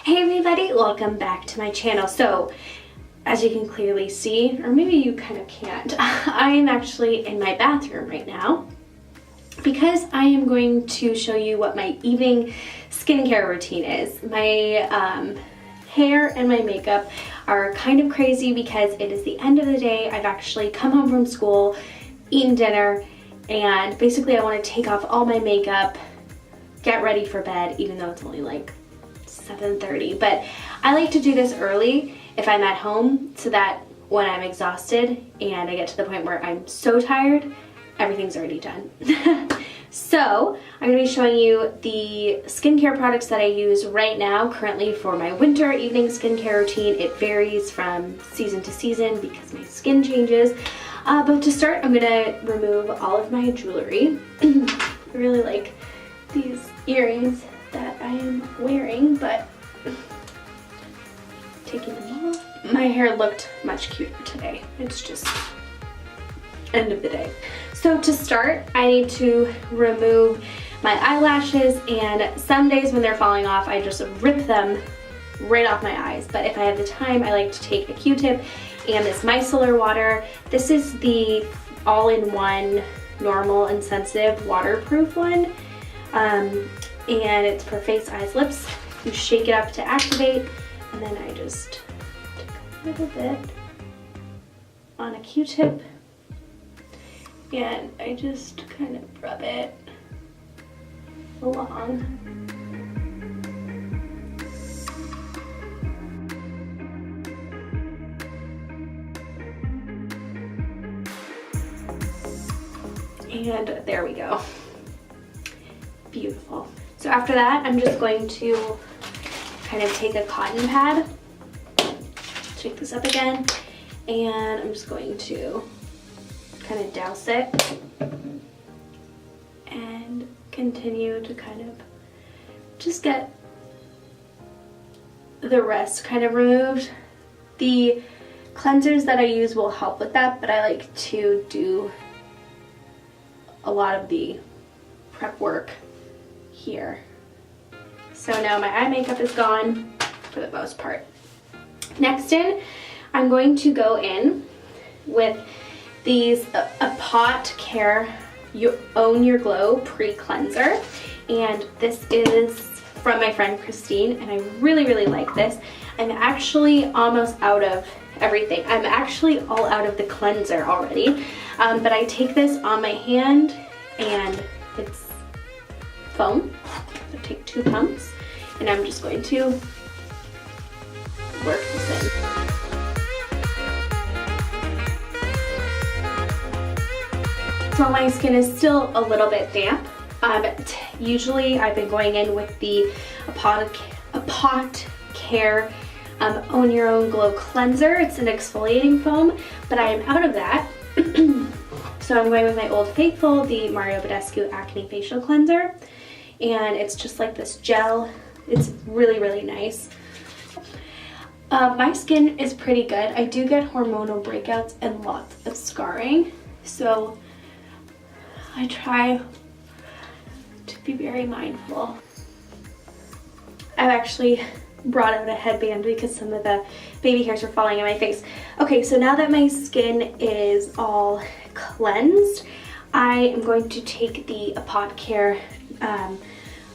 Hey everybody, welcome back to my channel. So, as you can clearly see, or maybe you kind of can't, I am actually in my bathroom right now because I am going to show you what my evening skincare routine is. My hair and my makeup are kind of crazy because it is the end of the day. I've actually come home from school, eaten dinner, and basically I want to take off all my makeup, get ready for bed, even though it's only like 7:30, but I like to do this early if I'm at home so that when I'm exhausted and I get to the point where I'm so tired, everything's already done. So I'm going to be showing you the skincare products that I use right now currently for my winter evening skincare routine. It varies from season to season because my skin changes. But to start, I'm going to remove all of my jewelry. I really like these earrings that I am wearing, but taking them off. My hair looked much cuter today. It's just end of the day. So to start, I need to remove my eyelashes, and some days when they're falling off, I just rip them right off my eyes. But if I have the time, I like to take a Q-tip and this micellar water. This is the all-in-one normal and sensitive waterproof one. And it's for face, eyes, lips. You shake it up to activate, and then I just take a little bit on a Q-tip, and I just kind of rub it along. And there we go. Beautiful. So after that, I'm just going to kind of take a cotton pad, shake this up again, and I'm just going to kind of douse it and continue to kind of just get the rest kind of removed. The cleansers that I use will help with that, but I like to do a lot of the prep work here. So now my eye makeup is gone for the most part. Next in, I'm going to go in with these Apot Care Own Your Glow Pre-Cleanser, and this is from my friend Christine, and I really like this. I'm actually almost out of everything. I'm actually all out of the cleanser already, but I take this on my hand, and it's foam. So take 2 pumps, and I'm just going to work this in. So my skin is still a little bit damp. Usually I've been going in with the Apot Care Own Your Own Glow Cleanser. It's an exfoliating foam, but I am out of that. So I'm going with my Old Faithful, the Mario Badescu Acne Facial Cleanser. And it's just like this gel. It's really nice. My skin is pretty good. I do get hormonal breakouts and lots of scarring, so I try to be very mindful. I've actually brought out a headband because some of the baby hairs were falling in my face. Okay, so now that my skin is all cleansed, I am going to take the Apot Care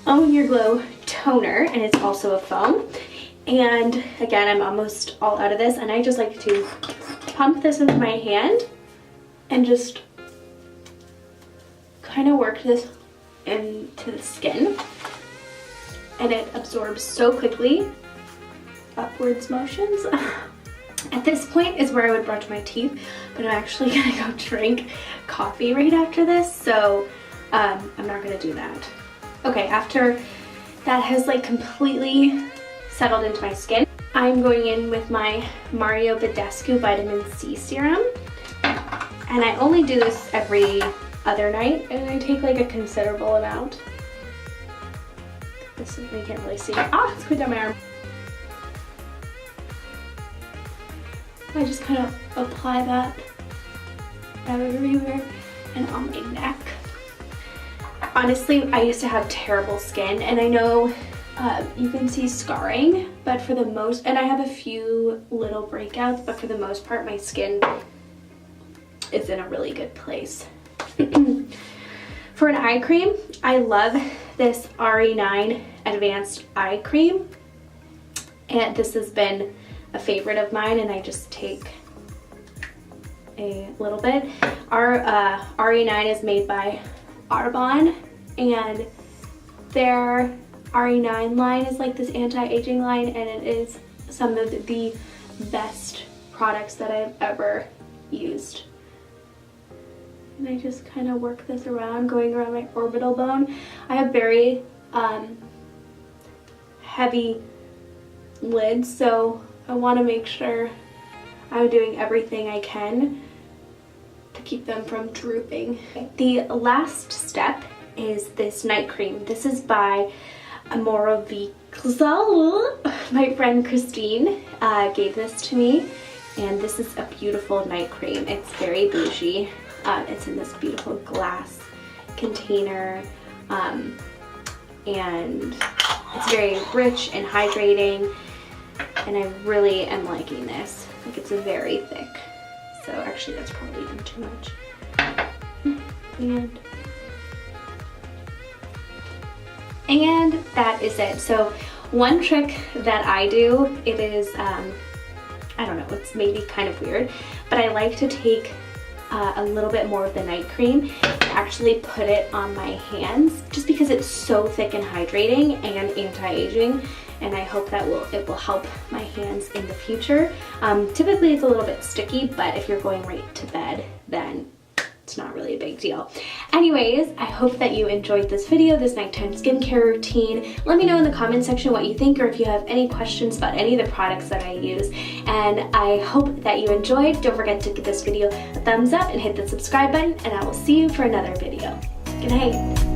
Own Your Glow Toner, and it's also a foam. And again, I'm almost all out of this, and I just like to pump this into my hand and just kind of work this into the skin, and it absorbs so quickly. Upwards motions. At this point is where I would brush my teeth, but I'm actually gonna go drink coffee right after this, so I'm not gonna do that. Okay, after that has like completely settled into my skin, I'm going in with my Mario Badescu Vitamin C Serum, and I only do this every other night, and I take like a considerable amount. This is, you can't really see. It's going down my arm. I just kind of apply that everywhere and on my neck. Honestly, I used to have terrible skin, and I know you can see scarring, but for the most, and I have a few little breakouts, but for the most part my skin is in a really good place. For an eye cream, I love this RE9 Advanced Eye Cream, and this has been a favorite of mine, and I just take a little bit. Our RE9 is made by Arbonne, and their RE9 line is like this anti-aging line, and it is some of the best products that I've ever used. And I just kind of work this around, going around my orbital bone. I have very heavy lids, so I want to make sure I'm doing everything I can to keep them from drooping. The last step is this night cream. This is by Amorovicza. My friend Christine gave this to me, and this is a beautiful night cream. It's very bougie. It's in this beautiful glass container, and it's very rich and hydrating, and I really am liking this. Like, it's very thick, so actually that's probably even too much. And that is it. So one trick that I do, it is, I don't know, it's maybe kind of weird, but I like to take a little bit more of the night cream and actually put it on my hands, just because it's so thick and hydrating and anti-aging, and I hope that it will help my hands in the future. Typically it's a little bit sticky, but if you're going right to bed, then it's not really a big deal. Anyways, I hope that you enjoyed this video, this nighttime skincare routine. Let me know in the comment section what you think, or if you have any questions about any of the products that I use. And I hope that you enjoyed. Don't forget to give this video a thumbs up and hit the subscribe button, and I will see you for another video. Good night.